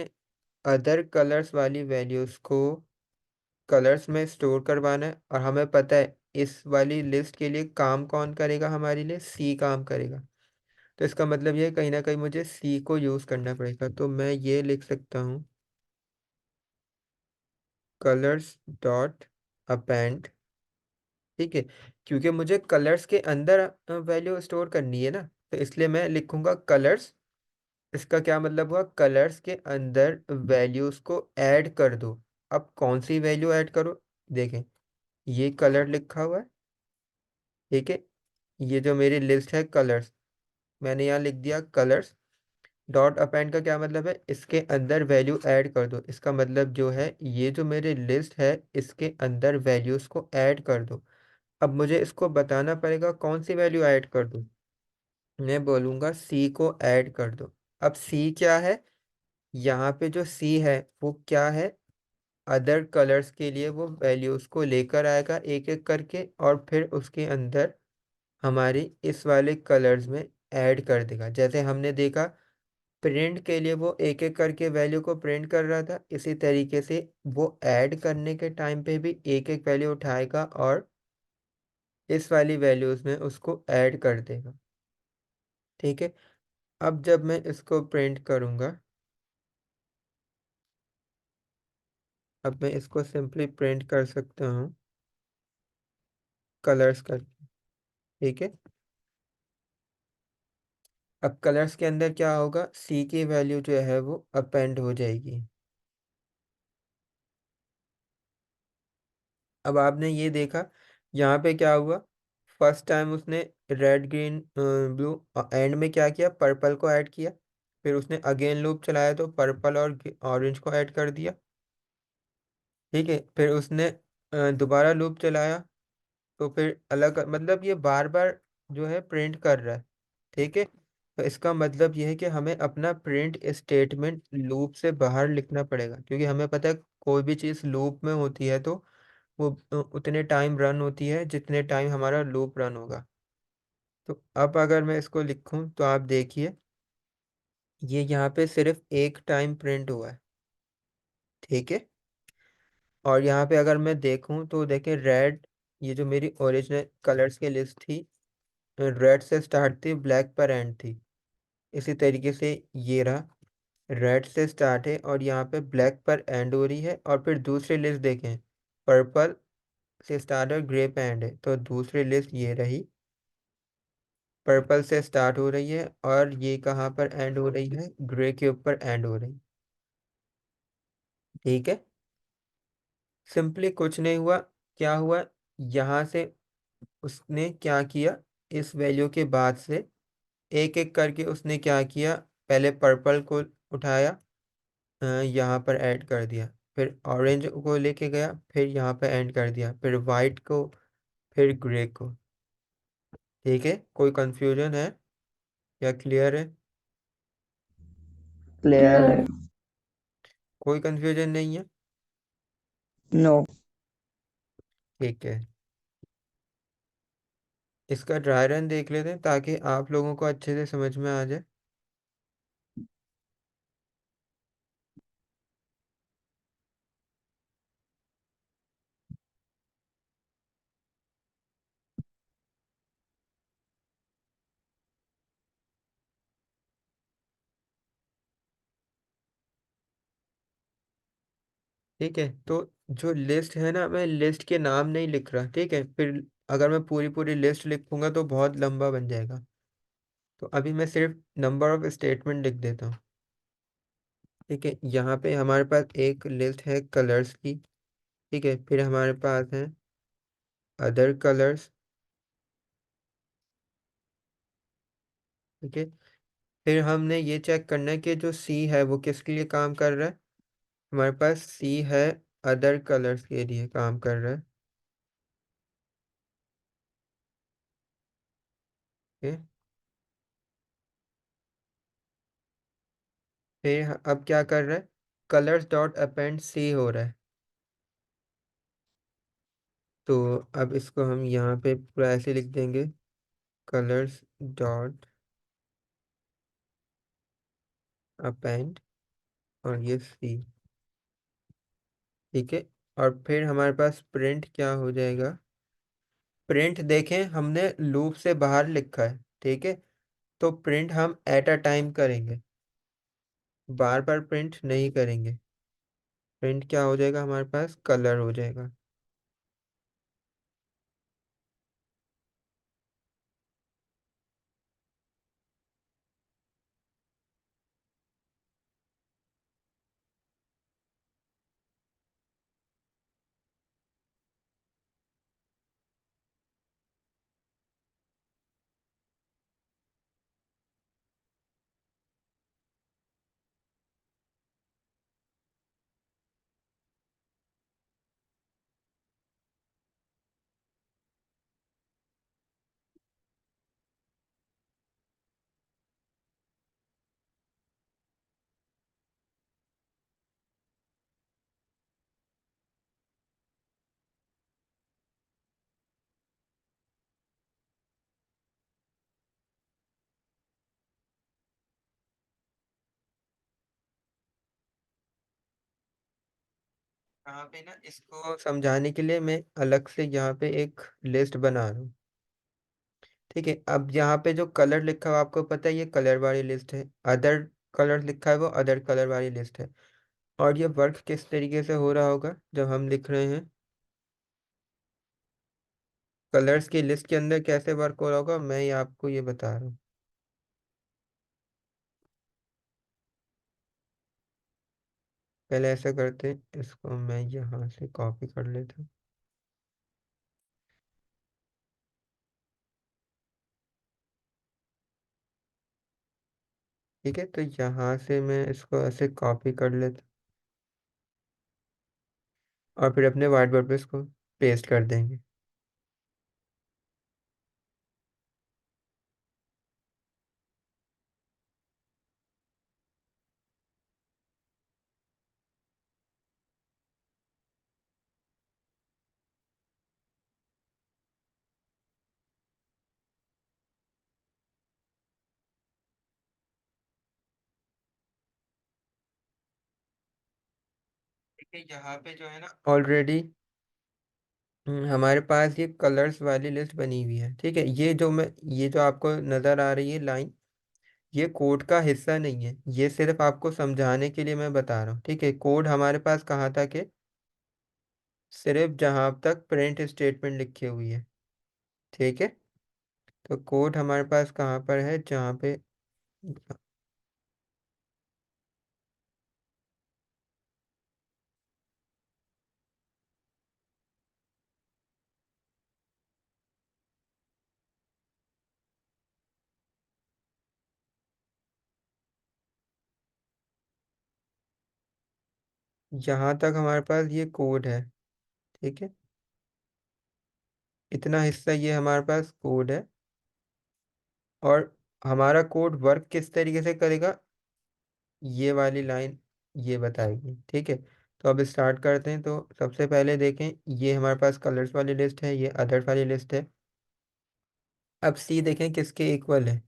अदर कलर्स वाली वैल्यूज़ को कलर्स में स्टोर करवाना है, और हमें पता है इस वाली लिस्ट के लिए काम कौन करेगा, हमारे लिए सी काम करेगा। तो इसका मतलब ये है कहीं ना कहीं मुझे सी को यूज़ करना पड़ेगा। तो मैं ये लिख सकता हूँ कलर्स डॉट अपेंड। ठीक है, क्योंकि मुझे कलर्स के अंदर वैल्यू स्टोर करनी है ना, तो इसलिए मैं लिखूंगा कलर्स। इसका क्या मतलब हुआ, कलर्स के अंदर वैल्यूज़ को ऐड कर दो। अब कौन सी वैल्यू ऐड करो, देखें ये कलर लिखा हुआ है। ठीक है, ये जो मेरी लिस्ट है कलर्स, मैंने यहाँ लिख दिया कलर्स। डॉट अपेंड का क्या मतलब है, इसके अंदर वैल्यू ऐड कर दो। इसका मतलब जो है ये जो मेरी लिस्ट है इसके अंदर वैल्यूज़ को ऐड कर दो। अब मुझे इसको बताना पड़ेगा कौन सी वैल्यू ऐड कर दूँ। मैं बोलूँगा सी को ऐड कर दो। अब सी क्या है, यहाँ पे जो सी है वो क्या है, अदर कलर्स के लिए वो वैल्यूज़ को लेकर आएगा एक एक करके, और फिर उसके अंदर हमारी इस वाले कलर्स में ऐड कर देगा। जैसे हमने देखा प्रिंट के लिए वो एक एक करके वैल्यू को प्रिंट कर रहा था, इसी तरीके से वो ऐड करने के टाइम पे भी एक एक वैल्यू उठाएगा और इस वाली वैल्यूज़ में उसको ऐड कर देगा। ठीक है। अब जब मैं इसको प्रिंट करूँगा, अब मैं इसको सिंपली प्रिंट कर सकता हूँ कलर्स करके। ठीक है। अब कलर्स के अंदर क्या होगा, सी की वैल्यू जो है वो अपेंड हो जाएगी। अब आपने ये देखा यहाँ पे क्या हुआ, फर्स्ट टाइम उसने रेड ग्रीन ब्लू एंड में क्या किया, पर्पल को ऐड किया। फिर उसने अगेन लूप चलाया तो पर्पल और ऑरेंज को ऐड कर दिया। ठीक है, फिर उसने दोबारा लूप चलाया तो फिर अलग, मतलब ये बार बार जो है प्रिंट कर रहा है। ठीक है, तो इसका मतलब ये है कि हमें अपना प्रिंट स्टेटमेंट लूप से बाहर लिखना पड़ेगा, क्योंकि हमें पता है कोई भी चीज़ लूप में होती है तो वो उतने टाइम रन होती है जितने टाइम हमारा लूप रन होगा। तो अब अगर मैं इसको लिखूं तो आप देखिए ये यहाँ पे सिर्फ एक टाइम प्रिंट हुआ है। ठीक है, और यहाँ पे अगर मैं देखूं तो देखें रेड, ये जो मेरी ओरिजिनल कलर्स की लिस्ट थी रेड से स्टार्ट थी, ब्लैक पर एंड थी। इसी तरीके से ये रहा, रेड से स्टार्ट है और यहाँ पे ब्लैक पर एंड हो रही है। और फिर दूसरी लिस्ट देखें, पर्पल से स्टार्ट और ग्रे पे एंड है, तो दूसरी लिस्ट ये रही, पर्पल से स्टार्ट हो रही है और ये कहाँ पर एंड हो रही है, ग्रे के ऊपर एंड हो रही। ठीक है, सिंपली कुछ नहीं हुआ। क्या हुआ, यहाँ से उसने क्या किया, इस वैल्यू के बाद से एक एक करके उसने क्या किया, पहले पर्पल को उठाया, यहाँ पर ऐड कर दिया, फिर ऑरेंज को लेके गया, फिर यहाँ पर ऐड कर दिया, फिर वाइट को, फिर ग्रे को। ठीक है, कोई कंफ्यूजन है या क्लियर है, क्लियर है। Clear. कोई कंफ्यूजन नहीं है। नो। ठीक है, इसका ड्राई रन देख लेते हैं ताकि आप लोगों को अच्छे से समझ में आ जाए। ठीक है, तो जो लिस्ट है ना, मैं लिस्ट के नाम नहीं लिख रहा, ठीक है, फिर अगर मैं पूरी पूरी लिस्ट लिखूंगा तो बहुत लंबा बन जाएगा। तो अभी मैं सिर्फ नंबर ऑफ स्टेटमेंट लिख देता हूँ। ठीक है, यहाँ पे हमारे पास एक लिस्ट है कलर्स की। ठीक है, फिर हमारे पास है अदर कलर्स। ठीक है, फिर हमने ये चेक करना है कि जो सी है वो किसके लिए काम कर रहा है। हमारे पास सी है अदर कलर्स के लिए काम कर रहा है। ओके, फिर अब क्या कर रहा है, कलर्स डॉट अपेंड सी हो रहा है। तो अब इसको हम यहाँ पे पूरा ऐसे लिख देंगे, कलर्स डॉट अपेंड, और ये सी। ठीक है, और फिर हमारे पास प्रिंट क्या हो जाएगा। प्रिंट देखें, हमने लूप से बाहर लिखा है। ठीक है, तो प्रिंट हम एट अ टाइम करेंगे, बार बार प्रिंट नहीं करेंगे। प्रिंट क्या हो जाएगा, हमारे पास कलर हो जाएगा। यहाँ पे ना इसको समझाने के लिए मैं अलग से यहाँ पे एक लिस्ट बना रहा हूँ। ठीक है, अब यहाँ पे जो कलर लिखा हुआ आपको पता है, ये कलर वाली लिस्ट है। अदर कलर लिखा है वो अदर कलर वाली लिस्ट है। और ये वर्क किस तरीके से हो रहा होगा जब हम लिख रहे हैं, कलर्स की लिस्ट के अंदर कैसे वर्क हो रहा होगा, मैं ये आपको ये बता रहा हूँ। पहले ऐसा करते हैं, इसको मैं यहाँ से कॉपी कर लेता हूँ। ठीक है, तो यहाँ से मैं इसको ऐसे कॉपी कर लेता हूँ और फिर अपने व्हाइट बोर्ड पे इसको पेस्ट कर देंगे। ठीक है, यहाँ पे जो है ना ऑलरेडी हमारे पास ये कलर्स वाली लिस्ट बनी हुई है। ठीक है, ये जो आपको नज़र आ रही है लाइन, ये कोड का हिस्सा नहीं है, ये सिर्फ आपको समझाने के लिए मैं बता रहा हूँ। ठीक है, कोड हमारे पास कहाँ तक है, सिर्फ जहाँ तक प्रिंट स्टेटमेंट लिखी हुई है। ठीक है, तो कोड हमारे पास कहाँ पर है, जहाँ पे यहाँ तक हमारे पास ये कोड है। ठीक है, इतना हिस्सा ये हमारे पास कोड है। और हमारा कोड वर्क किस तरीके से करेगा, ये वाली लाइन ये बताएगी। ठीक है, तो अब स्टार्ट करते हैं। तो सबसे पहले देखें, ये हमारे पास कलर्स वाली लिस्ट है, ये अदर वाली लिस्ट है। अब सी देखें किसके इक्वल है।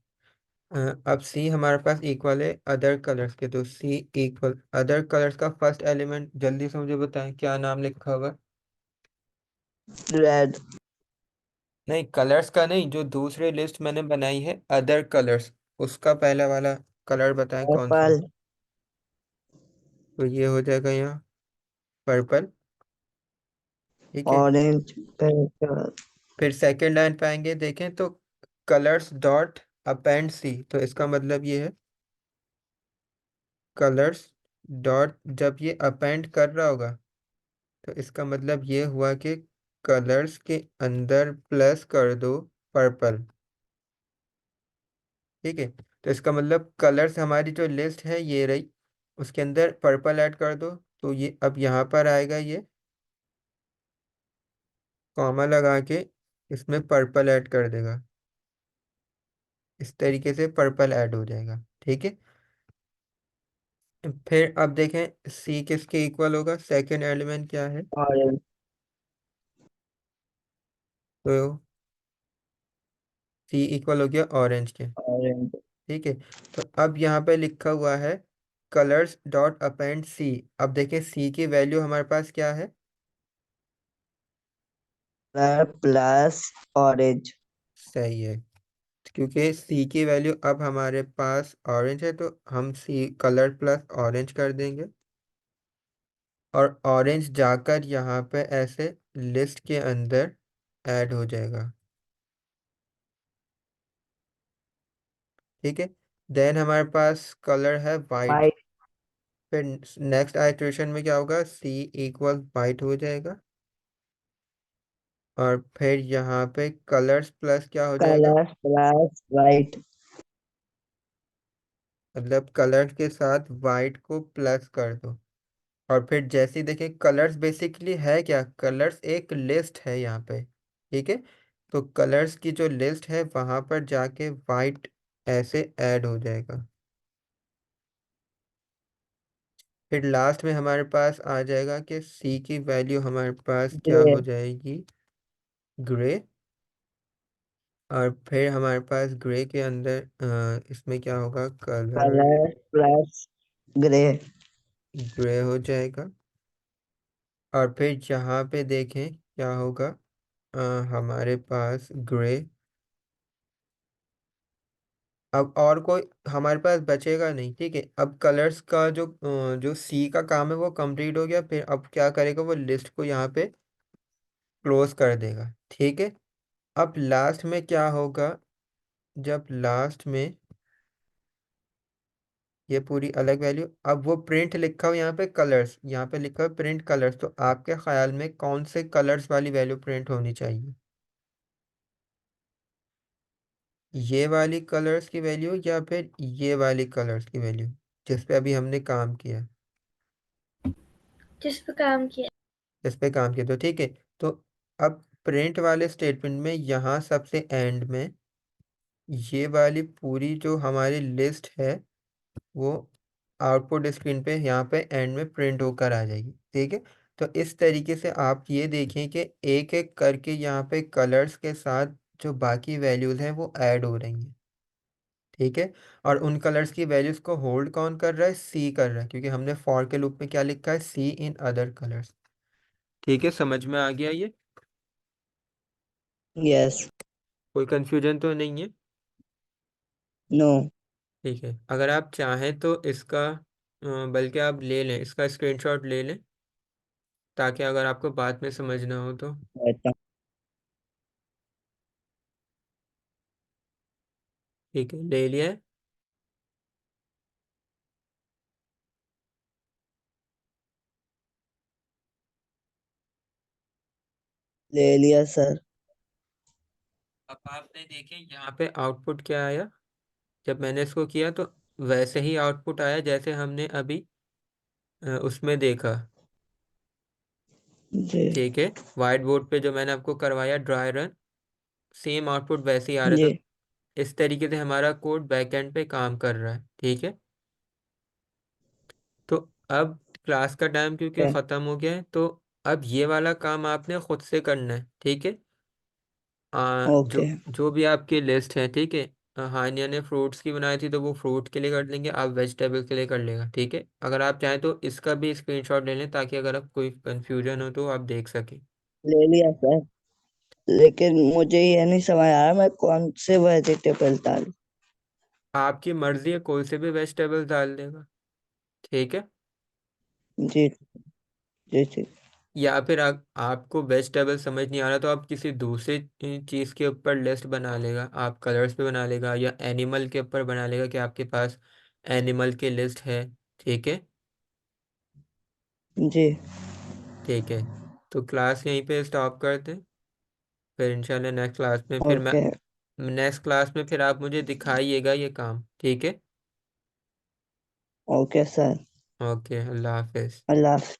अब सी हमारे पास इक्वल है अदर कलर्स के, तो सी इक्वल अदर कलर्स का फर्स्ट एलिमेंट जल्दी से मुझे बताएं क्या नाम लिखा होगा। रेड, नहीं, कलर्स का नहीं, जो दूसरी लिस्ट मैंने बनाई है अदर कलर्स, उसका पहला वाला कलर बताएं कौन सा है। पर्पल, तो ये हो जाएगा यहाँ पर्पल। ठीक है, ऑरेंज फिर फिर सेकेंड लाइन पे आएंगे, देखें तो कलर्स डॉट अपेंड सी, तो इसका मतलब ये है कलर्स डॉट, जब ये अपेंड कर रहा होगा तो इसका मतलब ये हुआ कि कलर्स के अंदर प्लस कर दो पर्पल। ठीक है, तो इसका मतलब कलर्स हमारी जो लिस्ट है ये रही, उसके अंदर पर्पल ऐड कर दो, तो ये अब यहाँ पर आएगा, ये कॉमा लगा के इसमें पर्पल ऐड कर देगा, इस तरीके से पर्पल ऐड हो जाएगा। ठीक है, फिर अब देखें सी किसके इक्वल होगा, सेकंड एलिमेंट क्या है, ऑरेंज तो सी इक्वल हो गया ऑरेंज के। ऑरेंज ठीक है, तो अब यहाँ पे लिखा हुआ है कलर्स डॉट अपेंड सी। अब देखें सी की वैल्यू हमारे पास क्या है, प्लस ऑरेंज सही है, क्योंकि सी की वैल्यू अब हमारे पास ऑरेंज है तो हम सी कलर प्लस ऑरेंज कर देंगे, और ऑरेंज जाकर यहाँ पे ऐसे लिस्ट के अंदर ऐड हो जाएगा। ठीक है, देन हमारे पास कलर है वाइट, वाइट फिर नेक्स्ट आइट्रेशन में क्या होगा, सी इक्वल वाइट हो जाएगा, और फिर यहाँ पे कलर्स प्लस क्या हो जाएगा, कलर प्लस वाइट मतलब कलर के साथ वाइट को प्लस कर दो। और फिर जैसे ही देखें कलर्स बेसिकली है क्या, कलर्स एक लिस्ट है यहाँ पे। ठीक है, तो कलर्स की जो लिस्ट है वहाँ पर जाके वाइट ऐसे ऐड हो जाएगा। फिर लास्ट में हमारे पास आ जाएगा कि सी की वैल्यू हमारे पास क्या ग्रे हो जाएगी, ग्रे। और फिर हमारे पास ग्रे के अंदर इसमें क्या होगा, colour colour plus grey grey हो जाएगा। और फिर यहाँ पे देखें क्या होगा, अ, हमारे पास ग्रे, अब और कोई हमारे पास बचेगा नहीं। ठीक है, अब कलर्स का जो सी का काम है वो कंप्लीट हो गया, फिर अब क्या करेगा, वो लिस्ट को यहाँ पे क्लोज कर देगा। ठीक है, अब लास्ट में क्या होगा, जब लास्ट में ये पूरी अलग वैल्यू, अब वो प्रिंट लिखा हुआ यहाँ पे कलर्स, यहाँ पे लिखा हुआ प्रिंट कलर्स, तो आपके ख्याल में कौन से कलर्स वाली वैल्यू प्रिंट होनी चाहिए, ये वाली कलर्स की वैल्यू या फिर ये वाली कलर्स की वैल्यू, जिस पे अभी हमने काम किया, जिस पे काम किया। इस पे काम किया, तो ठीक है। तो अब प्रिंट वाले स्टेटमेंट में यहाँ सबसे एंड में ये वाली पूरी जो हमारी लिस्ट है वो आउटपुट स्क्रीन पे यहाँ पे एंड में प्रिंट होकर आ जाएगी। ठीक है, तो इस तरीके से आप ये देखें कि एक एक करके यहाँ पे कलर्स के साथ जो बाकी वैल्यूज हैं वो ऐड हो रही हैं। ठीक है, और उन कलर्स की वैल्यूज को होल्ड कौन कर रहा है, सी कर रहा है, क्योंकि हमने फॉर के लूप में क्या लिखा है, सी इन अदर कलर्स। ठीक है, समझ में आ गया ये, यस कोई कंफ्यूजन तो नहीं है। नो ठीक है, अगर आप चाहें तो इसका बल्कि आप ले लें, इसका स्क्रीनशॉट ले लें, ताकि अगर आपको बाद में समझना हो तो। ठीक है, ले लिया है। ले लिया सर अब आपने देखें यहाँ पे आउटपुट क्या आया, जब मैंने इसको किया तो वैसे ही आउटपुट आया जैसे हमने अभी उसमें देखा। जी ठीक है, वाइट बोर्ड पे जो मैंने आपको करवाया ड्राई रन, सेम आउटपुट वैसे ही आ रहा जी है, तो इस तरीके से हमारा कोड बैकएंड पे काम कर रहा है। ठीक है, तो अब क्लास का टाइम क्योंकि ख़त्म हो गया है, तो अब ये वाला काम आपने खुद से करना है। ठीक है, ओके जो जो भी आपकी लिस्ट है, ठीक है, हानिया ने फ्रूट्स की बनाई थी तो वो फ्रूट के लिए कर लेंगे, आप वेजिटेबल के लिए कर लेगा। ठीक है, अगर आप चाहें तो इसका भी स्क्रीनशॉट ले लें, ताकि अगर आप कोई कंफ्यूजन हो तो आप देख सकें। ले लिया सर लेकिन मुझे ये नहीं समझ आ रहा मैं कौन से वेजिटेबल डालूं आपकी मर्जी है, कोई से भी वेजिटेबल डाल देगा। ठीक है, जी जी जी। या फिर आपको वेजिटेबल समझ नहीं आ रहा तो आप किसी दूसरी चीज़ के ऊपर लिस्ट बना लेगा, आप कलर्स पे बना लेगा या एनिमल के ऊपर बना लेगा कि आपके पास एनिमल की लिस्ट है। ठीक है। जी। ठीक है, तो क्लास यहीं पे स्टॉप करते हैं। फिर इंशाल्लाह नेक्स्ट क्लास में फिर मैं ओके। नेक्स्ट क्लास में फिर आप मुझे दिखाइएगा ये काम। ठीक है। Okay sir. ओके, अल्लाह हाफिज़। अल्लाह हाफ़िज़।